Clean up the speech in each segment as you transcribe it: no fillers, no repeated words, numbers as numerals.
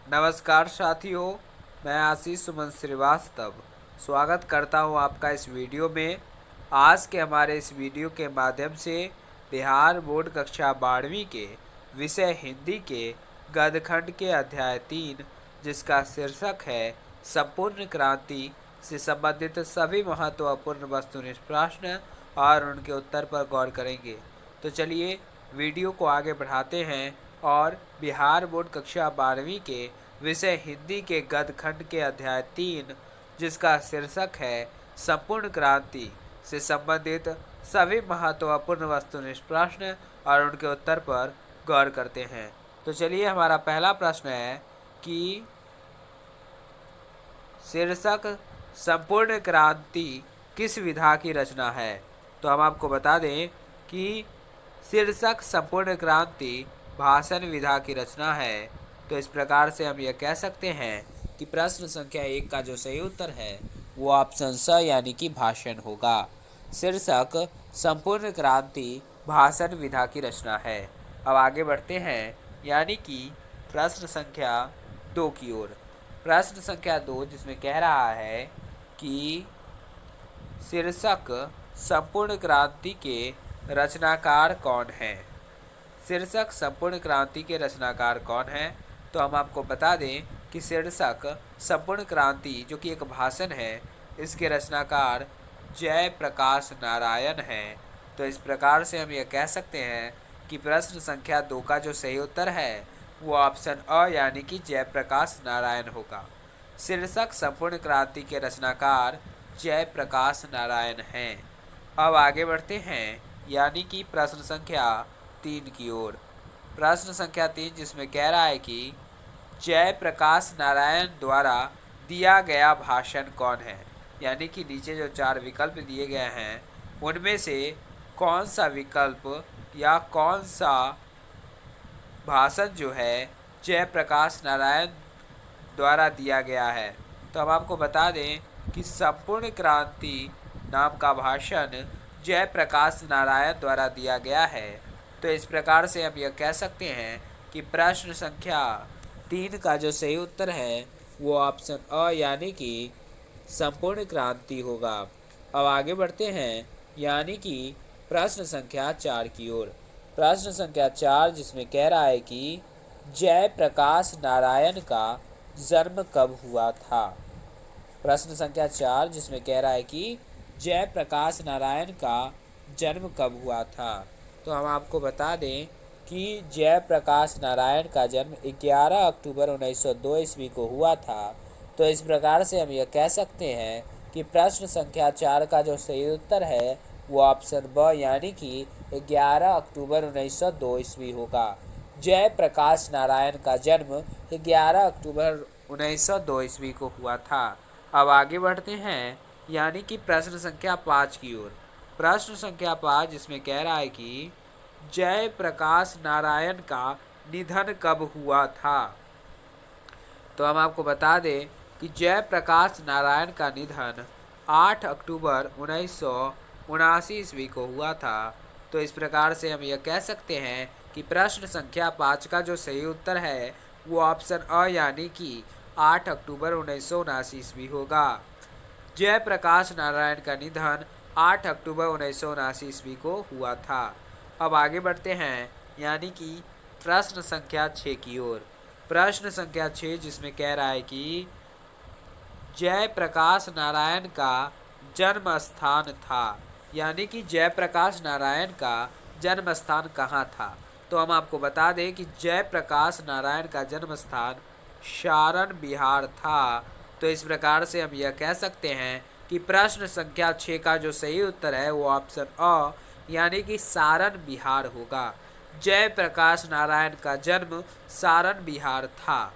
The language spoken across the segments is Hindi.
नमस्कार साथियों, मैं आशीष सुमन श्रीवास्तव स्वागत करता हूं आपका इस वीडियो में। आज के हमारे इस वीडियो के माध्यम से बिहार बोर्ड कक्षा 12वीं के विषय हिंदी के गद्यखंड के अध्याय 3, जिसका शीर्षक है संपूर्ण क्रांति, से संबंधित सभी महत्वपूर्ण वस्तुनिष्ठ प्रश्न और उनके उत्तर पर गौर करेंगे। तो चलिए वीडियो को आगे बढ़ाते हैं और बिहार बोर्ड कक्षा 12वीं के विषय हिंदी के गद्यखंड के अध्याय 3, जिसका शीर्षक है संपूर्ण क्रांति, से संबंधित सभी महत्वपूर्ण वस्तुनिष्ठ प्रश्न और उनके उत्तर पर गौर करते हैं। तो चलिए हमारा पहला प्रश्न है कि शीर्षक संपूर्ण क्रांति किस विधा की रचना है। तो हम आपको बता दें कि शीर्षक संपूर्ण क्रांति भाषण विधा की रचना है। तो इस प्रकार से हम यह कह सकते हैं कि प्रश्न संख्या 1 का जो सही उत्तर है वो ऑप्शन स यानी कि भाषण होगा। शीर्षक संपूर्ण क्रांति भाषण विधा की रचना है। अब आगे बढ़ते हैं यानी कि प्रश्न संख्या 2 की ओर। प्रश्न संख्या 2 जिसमें कह रहा है कि शीर्षक संपूर्ण क्रांति के रचनाकार कौन है। शीर्षक संपूर्ण क्रांति के रचनाकार कौन है। तो हम आपको बता दें कि शीर्षक संपूर्ण क्रांति जो कि एक भाषण है, इसके रचनाकार जयप्रकाश नारायण हैं। तो इस प्रकार से हम यह कह सकते हैं कि प्रश्न संख्या 2 का जो सही उत्तर है वो ऑप्शन अ यानी कि जयप्रकाश नारायण होगा। शीर्षक संपूर्ण क्रांति के रचनाकार जयप्रकाश नारायण हैं। अब आगे बढ़ते हैं यानी कि प्रश्न संख्या 3 की ओर। प्रश्न संख्या 3 जिसमें कह रहा है कि जयप्रकाश नारायण द्वारा दिया गया भाषण कौन है। यानी कि नीचे जो 4 विकल्प दिए गए हैं उनमें से कौन सा विकल्प या कौन सा भाषण जो है जयप्रकाश नारायण द्वारा दिया गया है। तो हम आपको बता दें कि संपूर्ण क्रांति नाम का भाषण जयप्रकाश नारायण द्वारा दिया गया है। तो इस प्रकार से हम यह कह सकते हैं कि प्रश्न संख्या 3 का जो सही उत्तर है वो ऑप्शन अ यानी कि संपूर्ण क्रांति होगा। अब आगे बढ़ते हैं यानी कि प्रश्न संख्या 4 की ओर। प्रश्न संख्या 4 जिसमें कह रहा है कि जयप्रकाश नारायण का जन्म कब हुआ था। प्रश्न संख्या 4 जिसमें कह रहा है कि जयप्रकाश नारायण का जन्म कब हुआ था। तो हम आपको बता दें कि जयप्रकाश नारायण का जन्म 11 अक्टूबर 1902 ईस्वी को हुआ था। तो इस प्रकार से हम यह कह सकते हैं कि प्रश्न संख्या 4 का जो सही उत्तर है वो ऑप्शन ब यानी कि 11 अक्टूबर 1902 ईस्वी होगा। जयप्रकाश नारायण का जन्म 11 अक्टूबर 1902 ईस्वी को हुआ था। अब आगे बढ़ते हैं यानी कि प्रश्न संख्या 5 की ओर। प्रश्न संख्या 5 जिसमें कह रहा है कि जयप्रकाश नारायण का निधन कब हुआ था। तो हम आपको बता दें कि जयप्रकाश नारायण का निधन 8 अक्टूबर 1979 ईस्वी को हुआ था। तो इस प्रकार से हम यह कह सकते हैं कि प्रश्न संख्या 5 का जो सही उत्तर है वो ऑप्शन अ यानी कि 8 अक्टूबर 1979 ईस्वी होगा। जयप्रकाश नारायण का निधन 8 अक्टूबर 1979 ईस्वी को हुआ था। अब आगे बढ़ते हैं यानी कि प्रश्न संख्या 6 की ओर। प्रश्न संख्या 6 जिसमें कह रहा है कि जयप्रकाश नारायण का जन्म स्थान था। यानी कि जयप्रकाश नारायण का जन्म स्थान कहाँ था। तो हम आपको बता दें कि जयप्रकाश नारायण का जन्म स्थान सारण बिहार था। तो इस प्रकार से हम यह कह सकते हैं कि प्रश्न संख्या 6 का जो सही उत्तर है वो ऑप्शन अ यानी कि सारण बिहार होगा। जयप्रकाश नारायण का जन्म सारण बिहार था।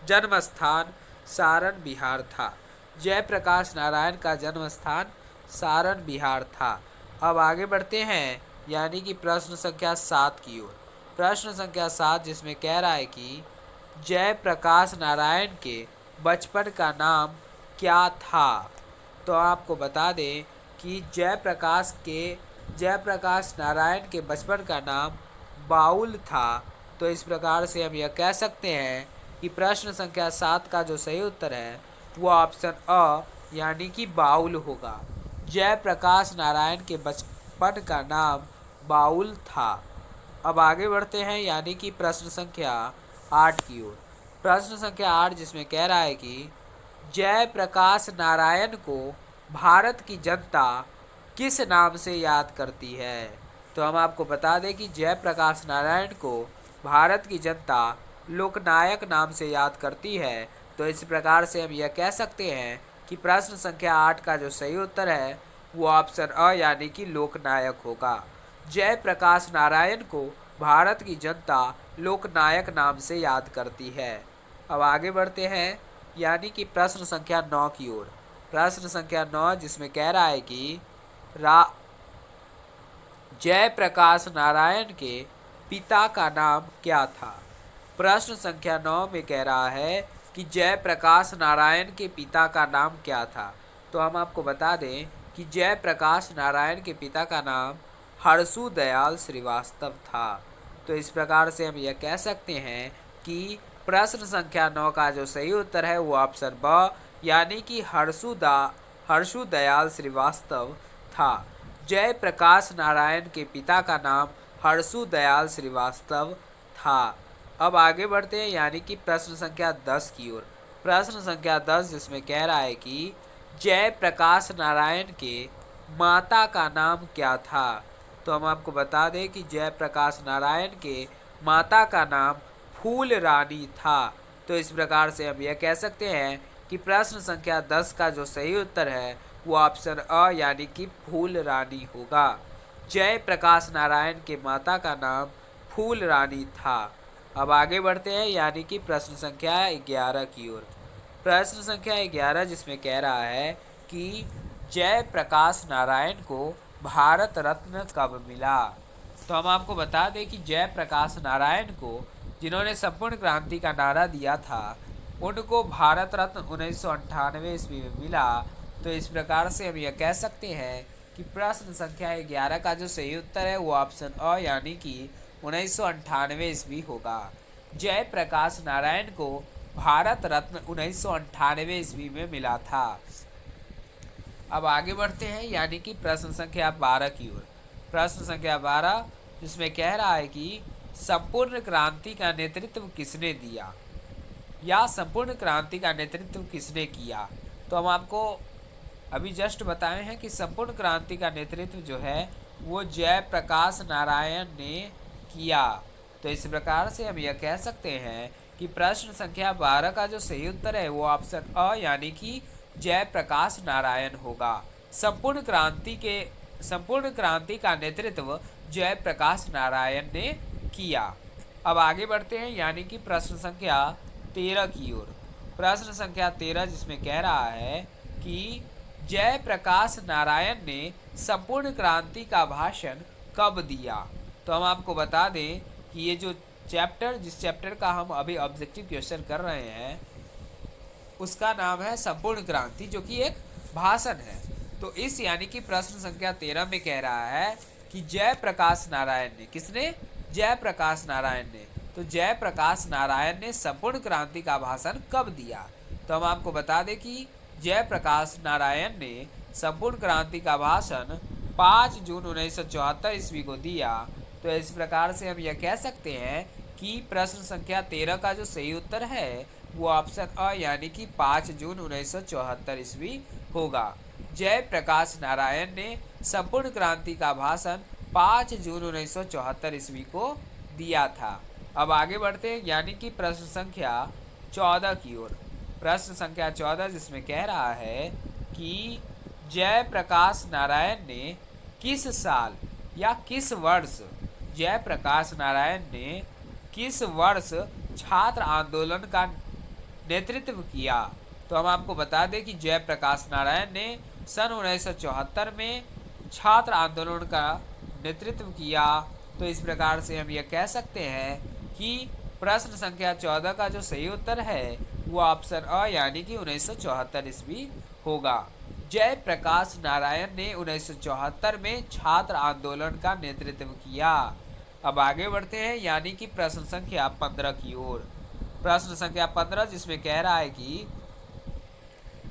जन्म स्थान सारण बिहार था। जयप्रकाश नारायण का जन्म स्थान सारण बिहार था। अब आगे बढ़ते हैं यानी कि प्रश्न संख्या 7 की ओर। प्रश्न संख्या 7 जिसमें कह रहा है कि जयप्रकाश नारायण के बचपन का नाम क्या था। तो आपको बता दें कि जयप्रकाश नारायण के बचपन का नाम बाउल था। तो इस प्रकार से हम यह कह सकते हैं कि प्रश्न संख्या 7 का जो सही उत्तर है वो ऑप्शन अ यानी कि बाउल होगा। जयप्रकाश नारायण के बचपन का नाम बाउल था। अब आगे बढ़ते हैं यानी कि प्रश्न संख्या 8 की ओर। प्रश्न संख्या 8 जिसमें कह रहा है कि जयप्रकाश नारायण को भारत की जनता किस नाम से याद करती है। तो हम आपको बता दें कि जयप्रकाश नारायण को भारत की जनता लोकनायक नाम से याद करती है। तो इस प्रकार से हम यह कह सकते हैं कि प्रश्न संख्या 8 का जो सही उत्तर है वो ऑप्शन अ यानी कि लोकनायक होगा। जयप्रकाश नारायण को भारत की जनता लोकनायक नाम से याद करती है। अब आगे बढ़ते हैं यानी कि प्रश्न संख्या 9 की ओर। प्रश्न संख्या 9 जिसमें कह रहा है कि जयप्रकाश नारायण के पिता का नाम क्या था। प्रश्न संख्या 9 में कह रहा है कि जयप्रकाश नारायण के पिता का नाम क्या था। तो हम आपको बता दें कि जयप्रकाश नारायण के पिता का नाम हर्षु दयाल श्रीवास्तव था। तो इस प्रकार से हम यह कह सकते हैं कि प्रश्न संख्या 9 का जो सही उत्तर है वो ऑप्शन ब यानी कि हर्षु दयाल श्रीवास्तव था। जयप्रकाश नारायण के पिता का नाम हर्षु दयाल श्रीवास्तव था। अब आगे बढ़ते हैं यानी कि प्रश्न संख्या 10 की ओर। प्रश्न संख्या 10 जिसमें कह रहा है कि जयप्रकाश नारायण के माता का नाम क्या था। तो हम आपको बता दें कि जयप्रकाश नारायण के माता का नाम फूल रानी था। तो इस प्रकार से हम यह कह सकते हैं कि प्रश्न संख्या 10 का जो सही उत्तर है वो ऑप्शन अ यानी कि फूल रानी होगा। जयप्रकाश नारायण के माता का नाम फूल रानी था। अब आगे बढ़ते हैं यानी कि प्रश्न संख्या 11 की ओर। प्रश्न संख्या 11 जिसमें कह रहा है कि जयप्रकाश नारायण को भारत रत्न कब मिला। तो हम आपको बता दें कि जयप्रकाश नारायण को जिन्होंने संपूर्ण क्रांति का नारा दिया था उनको भारत रत्न 1998 ईस्वी में मिला। तो इस प्रकार से हम यह कह सकते हैं कि प्रश्न संख्या 11 का जो सही उत्तर है वो ऑप्शन अ यानी कि 1998 ईस्वी होगा। जयप्रकाश नारायण को भारत रत्न 1998 ईस्वी में मिला था। अब आगे बढ़ते हैं यानी कि प्रश्न संख्या 12 की ओर। प्रश्न संख्या 12 जिसमें कह रहा है कि संपूर्ण क्रांति का नेतृत्व किसने दिया या संपूर्ण क्रांति का नेतृत्व किसने किया। तो हम आपको अभी जस्ट बताए हैं कि संपूर्ण क्रांति का नेतृत्व जो है वो जयप्रकाश नारायण ने किया। तो इस प्रकार से हम यह कह सकते हैं कि प्रश्न संख्या 12 का जो सही उत्तर है वो ऑप्शन अ यानी कि जयप्रकाश नारायण होगा। संपूर्ण क्रांति का नेतृत्व जयप्रकाश नारायण ने किया। अब आगे बढ़ते हैं यानी कि प्रश्न संख्या 13 की ओर। प्रश्न संख्या 13 जिसमें कह रहा है कि जयप्रकाश नारायण ने संपूर्ण क्रांति का भाषण कब दिया। तो हम आपको बता दें कि ये जो जिस चैप्टर का हम अभी ऑब्जेक्टिव क्वेश्चन कर रहे हैं उसका नाम है संपूर्ण क्रांति जो कि एक भाषण है। तो इस यानी कि प्रश्न संख्या 13 में कह रहा है कि जयप्रकाश नारायण ने, किसने, जयप्रकाश नारायण ने। तो जयप्रकाश नारायण ने संपूर्ण क्रांति का भाषण कब दिया। तो हम आपको बता दें कि जयप्रकाश नारायण ने संपूर्ण क्रांति का भाषण 5 जून 1974 ईस्वी को दिया। तो इस प्रकार से हम यह कह सकते हैं कि प्रश्न संख्या 13 का जो सही उत्तर है वो ऑप्शन अ यानी कि 5 जून 1974 ईस्वी होगा। जयप्रकाश नारायण ने संपूर्ण क्रांति का भाषण 5 जून 1974 ईस्वी को दिया था। अब आगे बढ़ते हैं यानी कि प्रश्न संख्या 14 की ओर। प्रश्न संख्या 14 जिसमें कह रहा है कि जयप्रकाश नारायण ने किस साल या किस वर्ष जयप्रकाश नारायण ने किस वर्ष छात्र आंदोलन का नेतृत्व किया। तो हम आपको बता दें कि जयप्रकाश नारायण ने सन 1974 में छात्र आंदोलन का नेतृत्व किया। तो इस प्रकार से हम यह कह सकते हैं कि प्रश्न संख्या 14 का जो सही उत्तर है वो ऑप्शन अ यानी कि 1974 ईस्वी होगा। जयप्रकाश नारायण ने 1974 में छात्र आंदोलन का नेतृत्व किया। अब आगे बढ़ते हैं यानी कि प्रश्न संख्या 15 की ओर। प्रश्न संख्या 15 जिसमें कह रहा है कि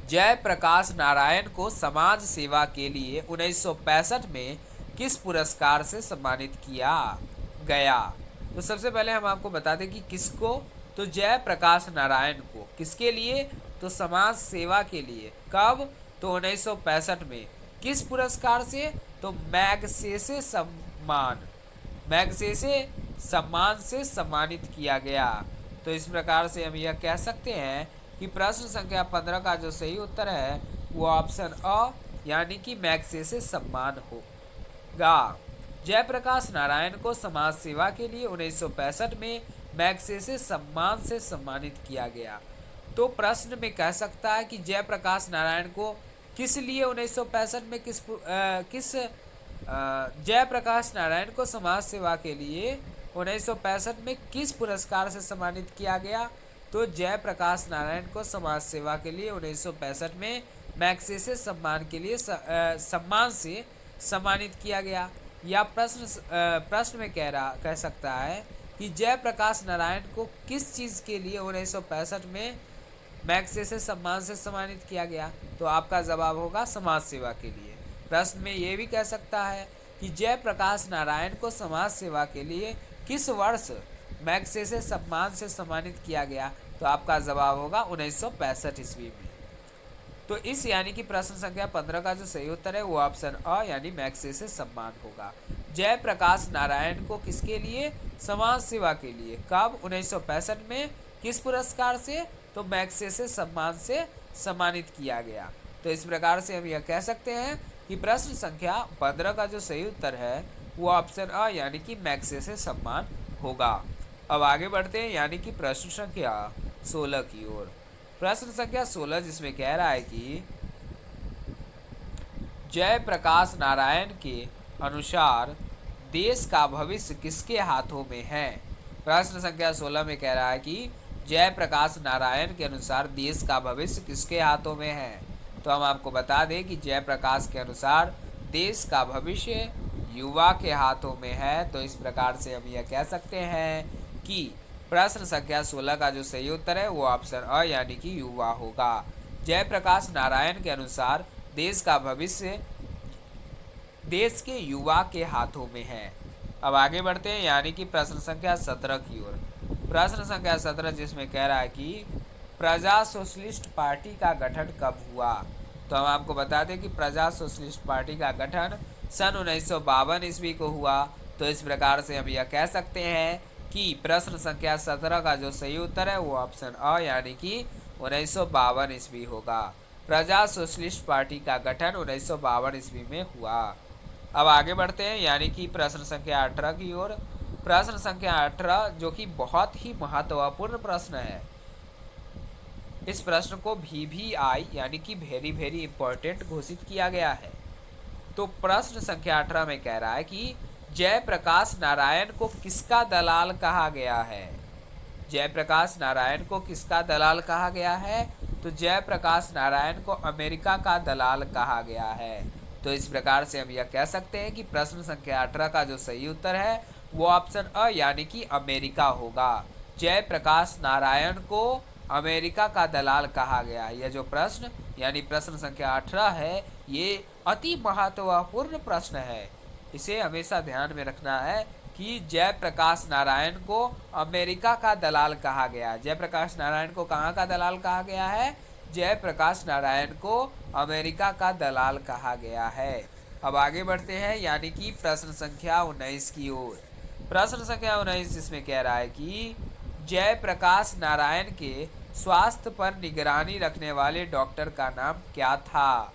जयप्रकाश नारायण को समाज सेवा के लिए 1965 में किस पुरस्कार से सम्मानित किया गया। तो सबसे पहले हम आपको बता दें कि किसको, तो जयप्रकाश नारायण को, किसके लिए, तो समाज सेवा के लिए। कब, तो 1965 में। किस पुरस्कार से, तो मैगसेसे सम्मान, मैगसेसे सम्मान से सम्मानित किया गया। तो इस प्रकार से हम यह कह सकते हैं कि प्रश्न संख्या 15 का जो सही उत्तर है वो ऑप्शन अ यानी कि मैगसेसे सम्मान होगा। जयप्रकाश नारायण को समाज सेवा के लिए 1965 में मैगसेसे सम्मान से सम्मानित किया गया। तो प्रश्न में कह सकता है कि जयप्रकाश नारायण को किस लिए 1965 में जयप्रकाश नारायण को समाज सेवा के लिए 1965 में किस पुरस्कार से सम्मानित किया गया। तो जयप्रकाश नारायण को समाज सेवा के लिए 1965 में मैगसेसे सम्मान के लिए सम्मान से सम्मानित किया गया। या प्रश्न में कह सकता है कि जयप्रकाश नारायण को किस चीज़ के लिए 1965 में मैगसेसे सम्मान से सम्मानित किया गया। तो आपका जवाब होगा समाज सेवा के लिए। प्रश्न में ये भी कह सकता है कि जयप्रकाश नारायण को समाज सेवा के लिए किस वर्ष मैगसेसे सम्मान से सम्मानित किया गया। तो आपका जवाब होगा 1965 ईस्वी में। तो इस यानी कि प्रश्न संख्या 15 का जो सही उत्तर है वो ऑप्शन अ यानी मैगसेसे सम्मान होगा। जयप्रकाश नारायण को किसके लिए, समाज सेवा के लिए। कब, 1965 में। किस पुरस्कार से, तो मैगसेसे सम्मान से सम्मानित किया गया। तो इस प्रकार से हम यह कह सकते हैं कि प्रश्न संख्या 15 का जो सही उत्तर है वो ऑप्शन अ यानी कि मैगसेसे सम्मान होगा। अब आगे बढ़ते हैं यानी कि प्रश्न संख्या 16 की ओर। प्रश्न संख्या 16 जिसमें कह रहा है कि जयप्रकाश नारायण के अनुसार देश का भविष्य किसके हाथों में है। प्रश्न संख्या 16 में कह रहा है कि जयप्रकाश नारायण के अनुसार देश का भविष्य किसके हाथों में है। तो हम आपको बता दें कि जयप्रकाश के अनुसार देश का भविष्य युवा के हाथों में है। तो इस प्रकार से हम यह कह सकते हैं कि प्रश्न संख्या 16 का जो सही उत्तर है वो ऑप्शन अ यानी कि युवा होगा। जयप्रकाश नारायण के अनुसार देश का भविष्य देश के युवा के हाथों में है। अब आगे बढ़ते हैं यानी कि प्रश्न संख्या 17 की ओर। प्रश्न संख्या 17 जिसमें कह रहा है कि प्रजा सोशलिस्ट पार्टी का गठन कब हुआ। तो हम आपको बता दें कि प्रजा सोशलिस्ट पार्टी का गठन सन 1952 ईस्वी को हुआ। तो इस प्रकार से हम यह कह सकते हैं कि प्रश्न संख्या 17 का जो सही उत्तर है वो ऑप्शन अ यानी कि 1952 ईस्वी होगा। प्रजा सोशलिस्ट पार्टी का गठन 1952 ईस्वी में हुआ। अब आगे बढ़ते हैं यानी कि प्रश्न संख्या 18 की ओर। प्रश्न संख्या 18 जो कि बहुत ही महत्वपूर्ण प्रश्न है। इस प्रश्न को VVI यानी कि वेरी वेरी इंपॉर्टेंट घोषित किया गया है। तो प्रश्न संख्या 18 में कह रहा है कि जयप्रकाश नारायण को किसका दलाल कहा गया है। जयप्रकाश नारायण को किसका दलाल कहा गया है। तो जयप्रकाश नारायण को अमेरिका का दलाल कहा गया है। तो इस प्रकार से हम यह कह सकते हैं कि प्रश्न संख्या 18 का जो सही उत्तर है वो ऑप्शन अ यानी कि अमेरिका होगा। जयप्रकाश नारायण को अमेरिका का दलाल कहा गया है। यह जो प्रश्न यानी प्रश्न संख्या 18 है ये अति महत्वपूर्ण प्रश्न है। इसे हमेशा ध्यान में रखना है कि जयप्रकाश नारायण को अमेरिका का दलाल कहा गया है। जयप्रकाश नारायण को कहाँ का दलाल कहा गया है। जयप्रकाश नारायण को अमेरिका का दलाल कहा गया है। अब आगे बढ़ते हैं यानी कि प्रश्न संख्या 19 की ओर। प्रश्न संख्या 19 जिसमें कह रहा है कि जयप्रकाश नारायण के स्वास्थ्य पर निगरानी रखने वाले डॉक्टर का नाम क्या था।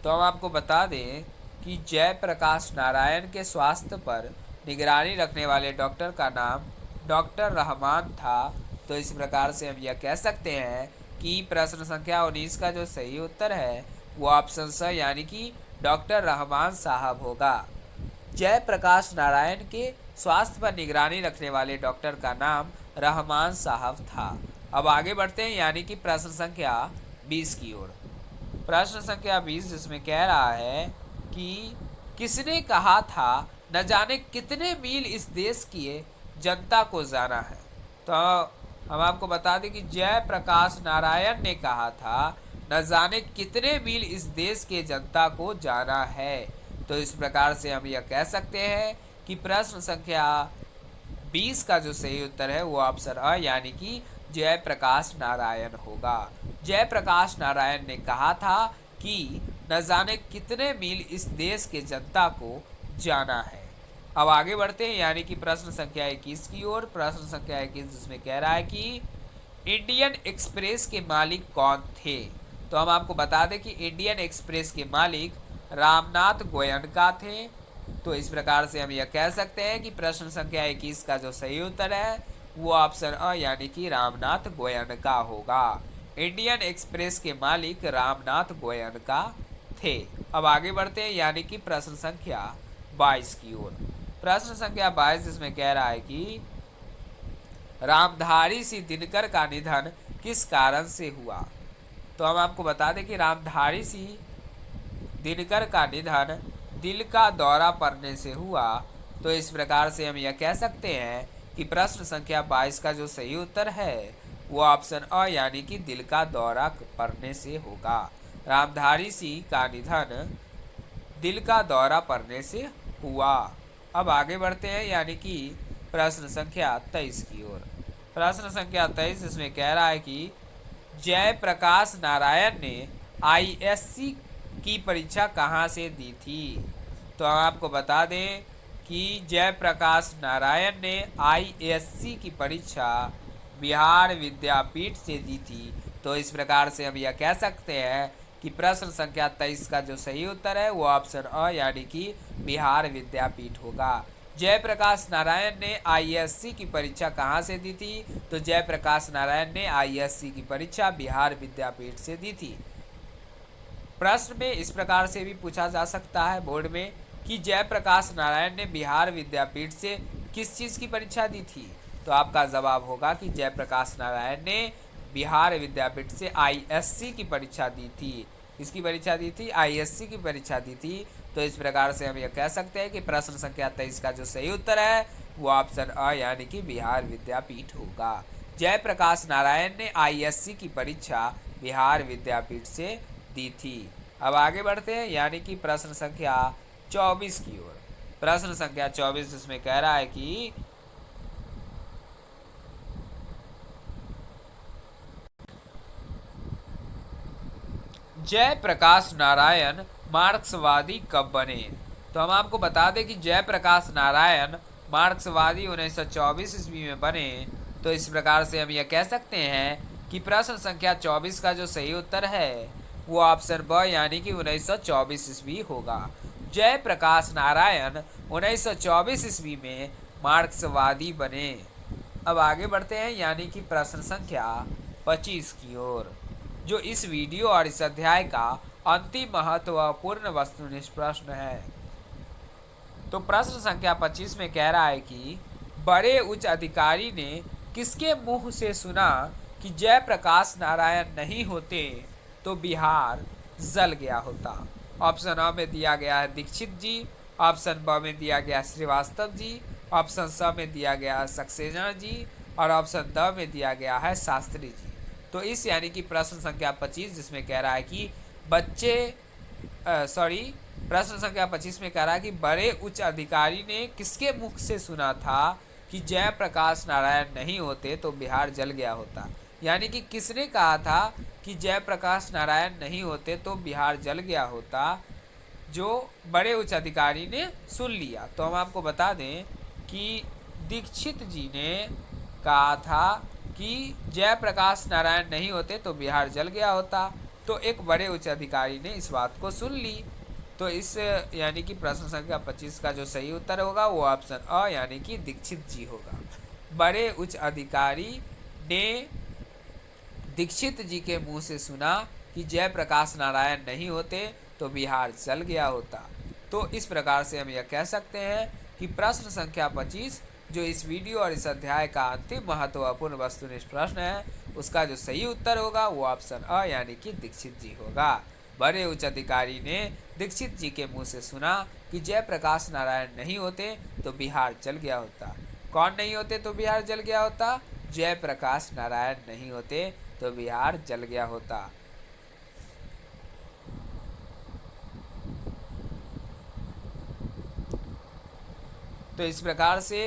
तो हम आपको बता दें कि जयप्रकाश नारायण के स्वास्थ्य पर निगरानी रखने वाले डॉक्टर का नाम डॉक्टर रहमान था। तो इस प्रकार से हम यह कह सकते हैं कि प्रश्न संख्या 19 का जो सही उत्तर है वो ऑप्शन स यानी कि डॉक्टर रहमान साहब होगा। जयप्रकाश नारायण के स्वास्थ्य पर निगरानी रखने वाले डॉक्टर का नाम रहमान साहब था। अब आगे बढ़ते हैं यानी कि प्रश्न संख्या 20 की ओर। प्रश्न संख्या 20 जिसमें कह रहा है कि किसने कहा था न जाने कितने मील इस देश की जनता को जाना है। तो हम आपको बता दें कि जयप्रकाश नारायण ने कहा था न जाने कितने मील इस देश के जनता को जाना है। तो इस प्रकार से हम यह कह सकते हैं कि प्रश्न संख्या 20 का जो सही उत्तर है वो ऑप्शन अ यानी कि जयप्रकाश नारायण होगा। जयप्रकाश नारायण ने कहा था कि न जाने कितने मील इस देश के जनता को जाना है। अब आगे बढ़ते हैं यानी कि प्रश्न संख्या 21 की ओर। प्रश्न संख्या 21 जिसमें कह रहा है कि इंडियन एक्सप्रेस के मालिक कौन थे। तो हम आपको बता दें कि इंडियन एक्सप्रेस के मालिक रामनाथ गोयनका थे। तो इस प्रकार से हम यह कह सकते हैं कि प्रश्न संख्या 21 का जो सही उत्तर है वो ऑप्शन अ यानी कि रामनाथ गोयनका होगा। इंडियन एक्सप्रेस के मालिक रामनाथ गोयनका थे। अब आगे बढ़ते हैं यानी कि प्रश्न संख्या 22 की ओर। प्रश्न संख्या 22 जिसमें कह रहा है कि रामधारी सिंह दिनकर का निधन किस कारण से हुआ। तो हम आपको बता दें कि रामधारी सिंह दिनकर का निधन दिल का दौरा पड़ने से हुआ। तो इस प्रकार से हम यह कह सकते हैं कि प्रश्न संख्या 22 का जो सही उत्तर है वो ऑप्शन अ यानी कि दिल का दौरा पड़ने से होगा। रामधारी सिंह का निधन दिल का दौरा पड़ने से हुआ। अब आगे बढ़ते हैं यानी कि प्रश्न संख्या 23 की ओर। प्रश्न संख्या 23 इसमें कह रहा है कि जयप्रकाश नारायण ने आईएससी की परीक्षा कहाँ से दी थी। तो हम आपको बता दें कि जयप्रकाश नारायण ने आईएससी की परीक्षा बिहार विद्यापीठ से दी थी। तो इस प्रकार से हम यह कह सकते हैं कि प्रश्न संख्या 23 का जो सही उत्तर है वो ऑप्शन अ यानी कि बिहार विद्यापीठ होगा। जयप्रकाश नारायण ने आईएससी की परीक्षा कहाँ से दी थी। तो जयप्रकाश नारायण ने आईएससी की परीक्षा बिहार विद्यापीठ से दी थी। प्रश्न में इस प्रकार से भी पूछा जा सकता है बोर्ड में कि जयप्रकाश नारायण ने बिहार विद्यापीठ से किस चीज़ की परीक्षा दी थी। तो आपका जवाब होगा कि जयप्रकाश नारायण ने बिहार विद्यापीठ से आईएससी की परीक्षा दी थी। किसकी परीक्षा दी थी? आईएससी की परीक्षा दी थी। तो इस प्रकार से हम यह कह सकते हैं कि प्रश्न संख्या 23 का जो सही उत्तर है वो ऑप्शन अ यानी कि बिहार विद्यापीठ होगा। जयप्रकाश नारायण ने आईएससी की परीक्षा बिहार विद्यापीठ से दी थी। अब आगे बढ़ते हैं यानी कि प्रश्न संख्या 24 की ओर। प्रश्न संख्या 24 जिसमें कह रहा है कि जयप्रकाश नारायण मार्क्सवादी कब बने। तो हम आपको बता दें कि जयप्रकाश नारायण मार्क्सवादी 1924 ईस्वी में बने। तो इस प्रकार से हम यह कह सकते हैं कि प्रश्न संख्या 24 का जो सही उत्तर है वो ऑप्शन ब यानी कि 1924 ईस्वी होगा। जयप्रकाश नारायण 1924 ईस्वी में मार्क्सवादी बने। अब आगे बढ़ते हैं यानी कि प्रश्न संख्या 25 की ओर, जो इस वीडियो और इस अध्याय का अंतिम महत्वपूर्ण वस्तुनिष्ठ प्रश्न है। तो प्रश्न संख्या 25 में कह रहा है कि बड़े उच्च अधिकारी ने किसके मुंह से सुना कि जयप्रकाश नारायण नहीं होते तो बिहार जल गया होता। ऑप्शन अ में दिया गया है दीक्षित जी, ऑप्शन ब में दिया गया श्रीवास्तव जी, ऑप्शन स में दिया गया है सक्सेना जी और ऑप्शन द में दिया गया है शास्त्री जी। तो इस यानी कि प्रश्न संख्या 25 जिसमें कह रहा है कि प्रश्न संख्या 25 में कह रहा है कि बड़े उच्च अधिकारी ने किसके मुख से सुना था कि जयप्रकाश नारायण नहीं होते तो बिहार जल गया होता। यानी कि किसने कहा था कि जयप्रकाश नारायण नहीं होते तो बिहार जल गया होता, जो बड़े उच्च अधिकारी ने सुन लिया। तो हम आपको बता दें कि दीक्षित जी ने कहा था कि जयप्रकाश नारायण नहीं होते तो बिहार जल गया होता। तो एक बड़े उच्च अधिकारी ने इस बात को सुन ली। तो इस यानी कि प्रश्न संख्या 25 का जो सही उत्तर होगा वो ऑप्शन अ यानी कि दीक्षित जी होगा। बड़े उच्च अधिकारी ने दीक्षित जी के मुंह से सुना कि जयप्रकाश नारायण नहीं होते तो बिहार जल गया होता। तो इस प्रकार से हम यह कह सकते हैं कि प्रश्न संख्या 25 जो इस वीडियो और इस अध्याय का अंतिम महत्वपूर्ण वस्तुनिष्ठ प्रश्न है उसका जो सही उत्तर होगा वो ऑप्शन अ यानी कि दीक्षित जी होगा। बड़े उच्च अधिकारी ने दीक्षित जी के मुंह से सुना कि जयप्रकाश नारायण नहीं होते तो बिहार जल गया होता। कौन नहीं होते तो बिहार जल गया होता? जयप्रकाश नारायण नहीं होते तो बिहार जल गया होता। तो इस प्रकार से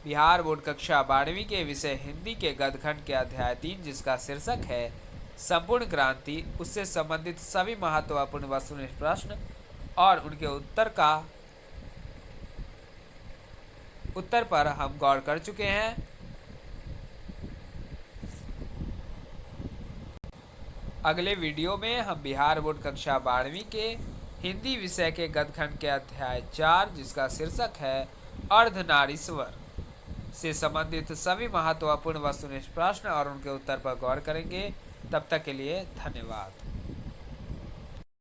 बिहार बोर्ड कक्षा 12वीं के विषय हिंदी के गद्यखंड के अध्याय 3 जिसका शीर्षक है संपूर्ण क्रांति, उससे संबंधित सभी महत्वपूर्ण वस्तुनिष्ठ प्रश्न और उनके उत्तर पर हम गौर कर चुके हैं। अगले वीडियो में हम बिहार बोर्ड कक्षा 12वीं के हिंदी विषय के गद्यखंड के अध्याय 4 जिसका शीर्षक है अर्धनारीश्वर से संबंधित सभी महत्वपूर्ण वस्तुनिष्ठ प्रश्न और उनके उत्तर पर गौर करेंगे। तब तक के लिए धन्यवाद।